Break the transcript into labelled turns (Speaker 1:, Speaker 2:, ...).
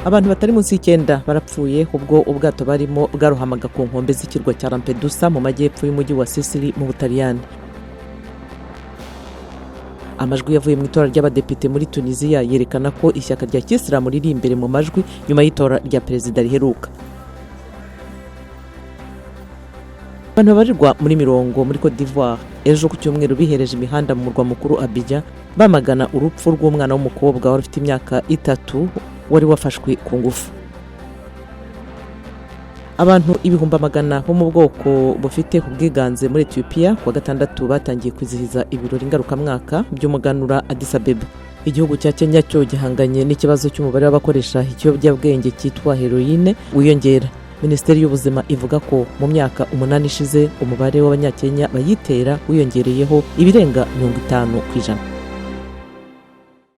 Speaker 1: abantu batari munsi y'ikenda barapfuye ubwo ubwato barimo bwarohamaga ku nkombe z'ikirwa cya Lampedusa mu majyepfo y'umujyi wa Sicily mu Butaliyani. Amajwi yavuye mu itora ry'abadepite muri Tunisia yerekana ko ishyaka rya Kisilamu riri imbere mu majwi nyuma y'itora rya perezida riheruka. Abantu babarirwa muri mirongo muri Côte d'Ivoire ejo ku cyumweru bihereje imihanda mu murwa mukuru Abidjan bamagana urupfu rw'umwana w'umukobwa wari ufite imyaka 3 wari wafashwe ku ngufu. Abantu ibihumbi magana bo mu bwoko bufite ubwiganze muri Etiyopiya kuwa gatandatu batangiye kwizihiza ibirori ngarukamwaka by'umuganura Addis Abeba. Igihugu cya Kenya cyo gihanganye n'ikibazo cy'umubare w'abakoresha ikiyobyabwenge cyitwa heroine wiyongera. Minisiteri y'ubuzima ivuga ko mu myaka 8 ishize umubare w'abanyakenya bayitera wiyongereyeho ibirenga 50%.